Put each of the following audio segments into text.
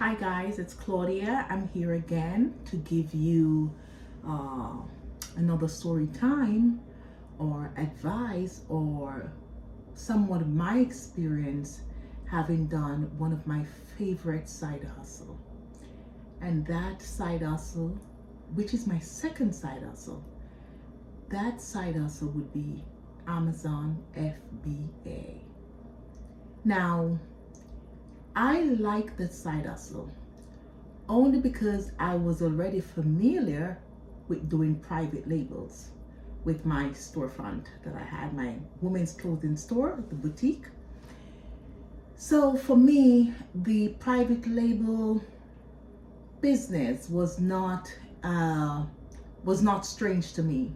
Hi guys, it's Claudia. I'm here again to give you another story time or advice or somewhat of my experience having done one of my favorite side hustle. And that side hustle, which is my second side hustle, that side hustle would be Amazon FBA. Now, I like that side hustle only because I was already familiar with doing private labels with my storefront that I had, my women's clothing store, the boutique. So for me, the private label business was not strange to me.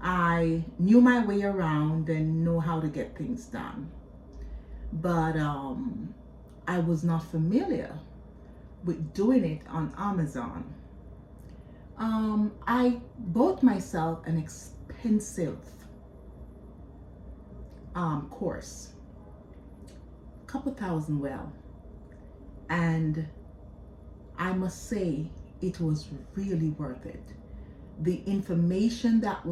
I knew my way around and know how to get things done, but I was not familiar with doing it on Amazon. I bought myself an expensive course, a couple thousand, and I must say it was really worth it. The information that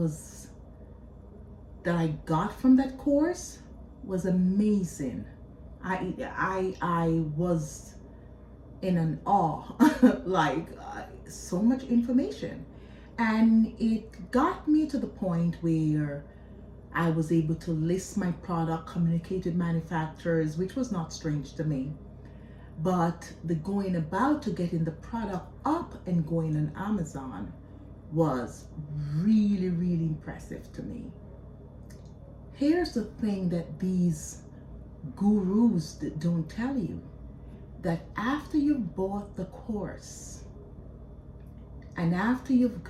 I got from that course was amazing. I was in an awe, like so much information, and it got me to the point where I was able to list my product, communicate with manufacturers, which was not strange to me. But the going about to getting the product up and going on Amazon was really, really impressive to me. Here's the thing that these gurus that don't tell you, that after you've bought the course and after you've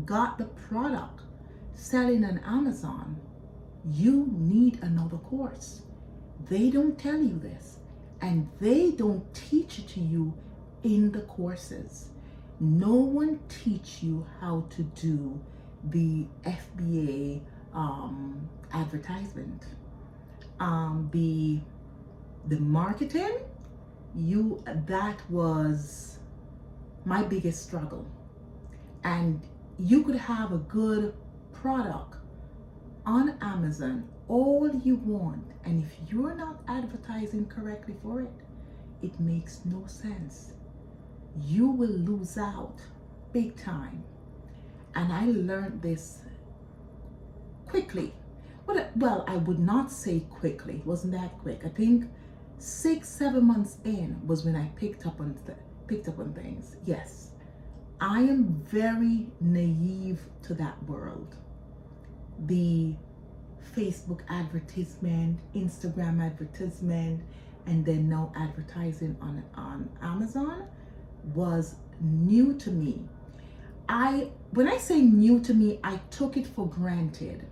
got the product selling on Amazon, you need another course. They don't tell you this, and they don't teach it to you in the courses. No one teach you how to do the FBA advertisement. The marketing, that was my biggest struggle. And you could have a good product on Amazon all you want, and if you're not advertising correctly for it, it makes no sense. You will lose out big time. And I learned this quickly. Well, I would not say quickly. It wasn't that quick. I think 6-7 months in was when I picked up on things. Yes, I am very naive to that world. The Facebook advertisement, Instagram advertisement, and then now advertising on Amazon was new to me. When I say new to me, I took it for granted.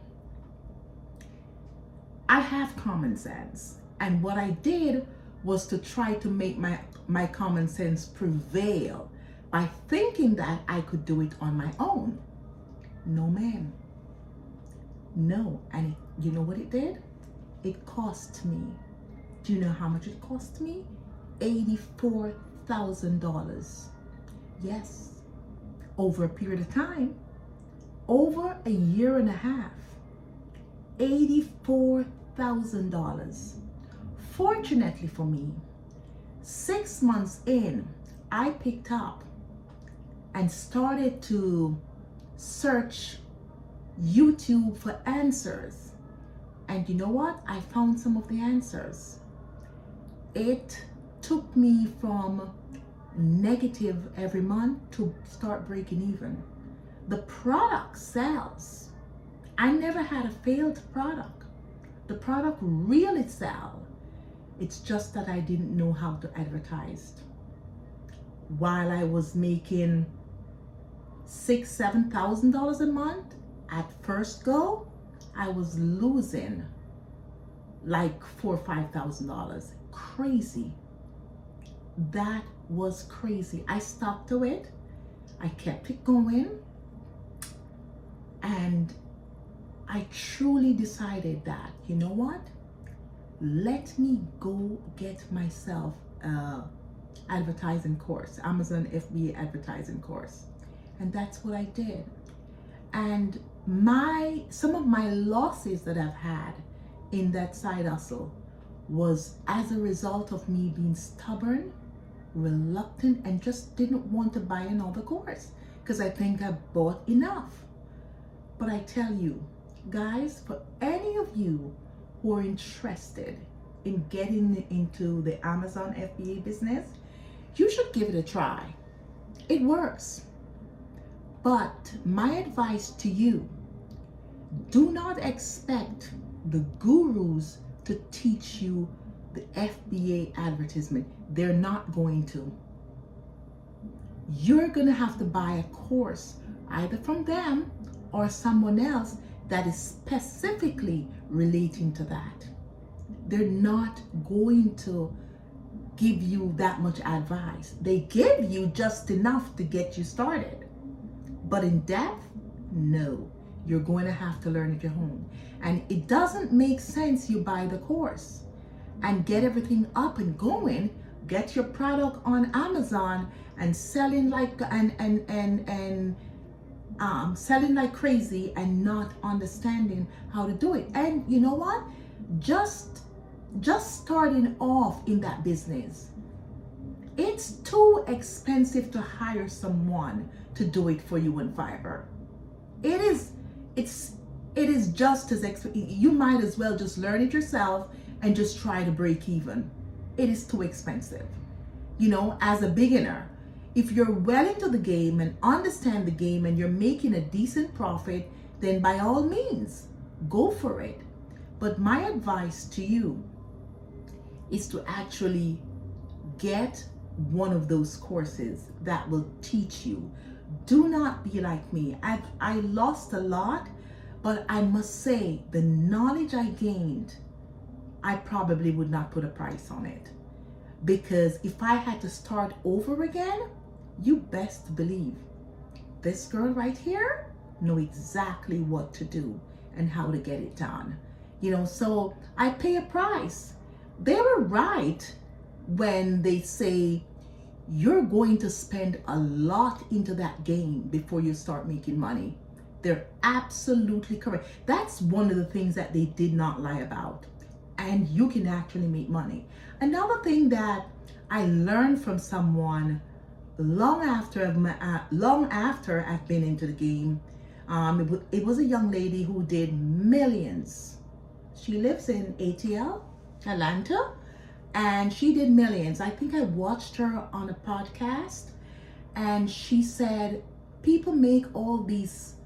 I have common sense, and what I did was to try to make my common sense prevail by thinking that I could do it on my own. No, ma'am. No. And you know what it did? It cost me. Do you know how much it cost me? $84,000. Yes. Over a period of time, over a year and a half. $84,000. Fortunately for me, 6 months in, I picked up and started to search YouTube for answers. And you know what? I found some of the answers. It took me from negative every month to start breaking even. The product sells. I never had a failed product. The product really sells. It's just that I didn't know how to advertise. While I was making $6,000-7,000 a month at first go, I was losing like $4,000 or $5,000. Crazy. That was crazy. I stuck to it. I kept it going, and I truly decided that, you know what? Let me go get myself a advertising course, Amazon FBA advertising course. And that's what I did. And some of my losses that I've had in that side hustle was as a result of me being stubborn, reluctant, and just didn't want to buy another course because I think I bought enough. But I tell you, guys, for any of you who are interested in getting into the Amazon FBA business, you should give it a try. It works. But my advice to you, do not expect the gurus to teach you the FBA advertisement. They're not going to. You're going to have to buy a course either from them or someone else that is specifically relating to that. They're not going to give you that much advice. They give you just enough to get you started. But in depth, no. You're going to have to learn at your home. And it doesn't make sense you buy the course and get everything up and going, get your product on Amazon and selling like selling like crazy and not understanding how to do it. And you know what? Just starting off in that business, it's too expensive to hire someone to do it for you in Fiverr. It is just as expensive. You might as well just learn it yourself and just try to break even. It is too expensive. You know, as a beginner, if you're well into the game and understand the game and you're making a decent profit, then by all means, go for it. But my advice to you is to actually get one of those courses that will teach you. Do not be like me. I lost a lot, but I must say the knowledge I gained, I probably would not put a price on it. Because if I had to start over again, you best believe this girl right here know exactly what to do and how to get it done. You know, so I pay a price. They were right when they say you're going to spend a lot into that game before you start making money. They're absolutely correct. That's one of the things that they did not lie about. And you can actually make money. Another thing that I learned from someone long after I've been into the game, it was a young lady who did millions. She lives in ATL, Atlanta, and she did millions. I think I watched her on a podcast, and she said people make all these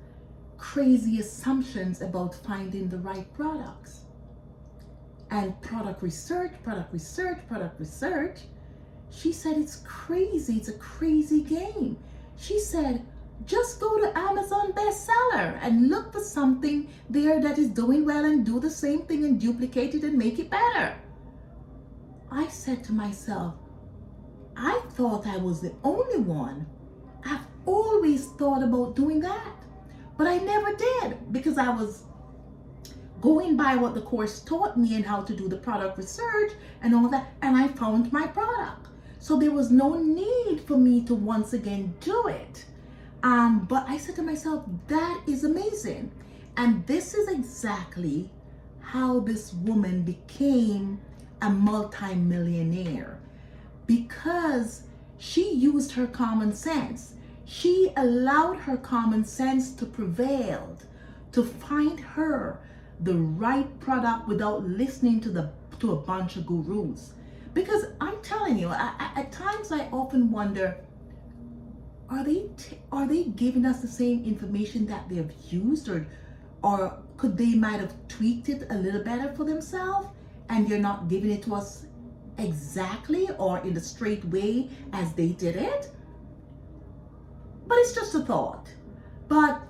crazy assumptions about finding the right products. And product research. She said it's crazy. It's a crazy game. She said, just go to Amazon bestseller and look for something there that is doing well and do the same thing and duplicate it and make it better. I said to myself, I thought I was the only one. I've always thought about doing that, but I never did because I was going by what the course taught me and how to do the product research and all that, and I found my product. So there was no need for me to once again do it. But I said to myself, that is amazing. And this is exactly how this woman became a multi-millionaire, because she used her common sense. She allowed her common sense to prevail, to find her the right product without listening to a bunch of gurus. Because I'm telling you, at times I often wonder, are they giving us the same information that they've used, or could they might have tweaked it a little better for themselves and they're not giving it to us exactly or in the straight way as they did it? But it's just a thought. But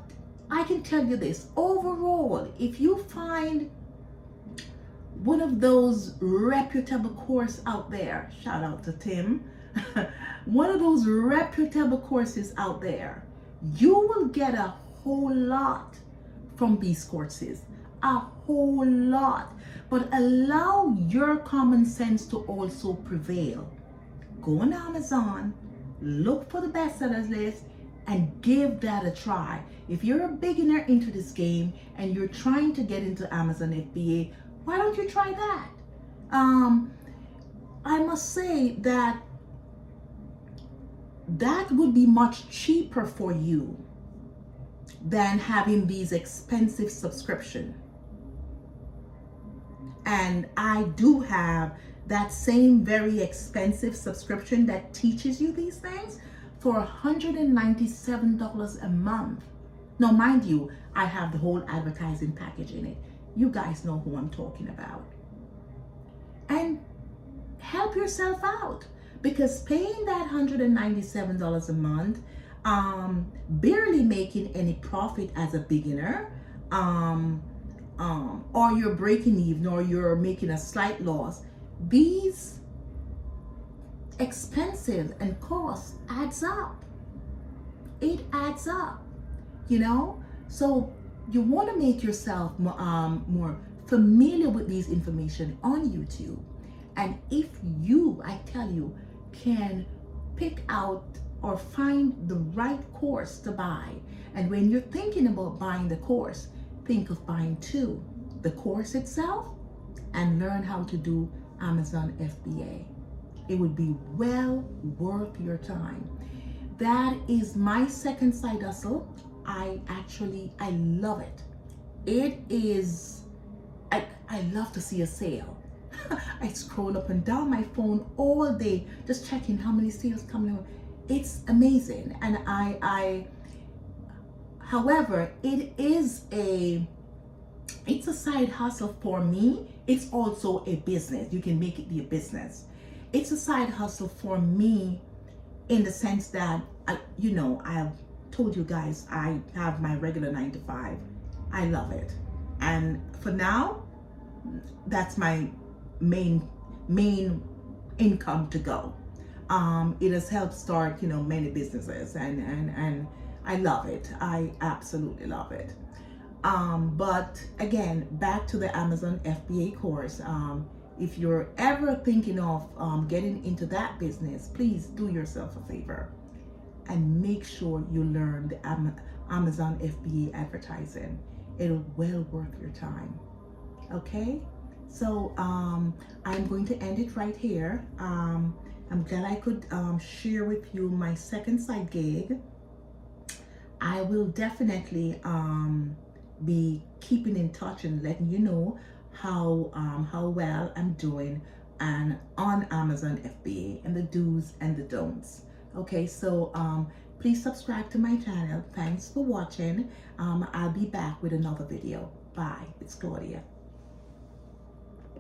I can tell you this, overall, if you find one of those reputable courses out there, shout out to Tim, one of those reputable courses out there, you will get a whole lot from these courses, a whole lot. But allow your common sense to also prevail. go on Amazon, look for the bestsellers list, and give that a try. If you're a beginner into this game and you're trying to get into Amazon FBA, why don't you try that? I must say that that would be much cheaper for you than having these expensive subscriptions. And I do have that same very expensive subscription that teaches you these things for $197 a month. Now, mind you, I have the whole advertising package in it. You guys know who I'm talking about. And help yourself out, because paying that $197 a month, barely making any profit as a beginner, or you're breaking even, or you're making a slight loss, these expenses and costs adds up. It adds up, you know. So you want to make yourself more familiar with these information on YouTube. And if you, I tell you, can pick out or find the right course to buy, and when you're thinking about buying the course, think of buying two: the course itself and learn how to do Amazon FBA. It would be well worth your time. That is my second side hustle. I love it. It is, I love to see a sale. I scroll up and down my phone all day just checking how many sales coming out. It's amazing. And however, it's a side hustle for me. It's also a business. You can make it be a business. It's a side hustle for me in the sense that, I've told you guys, I have my regular 9 to 5. I love it. And for now, that's my main income to go. It has helped start, many businesses, and I love it. I absolutely love it. But again, back to the Amazon FBA course. If you're ever thinking of getting into that business, please do yourself a favor and make sure you learn the Amazon FBA advertising. It'll well worth your time. Okay? So I'm going to end it right here. I'm glad I could share with you my second side gig. I will definitely be keeping in touch and letting you know how well I'm doing and on Amazon FBA, and the do's and the don'ts. Okay, so please subscribe to my channel. Thanks for watching. I'll be back with another video. Bye. It's Claudia.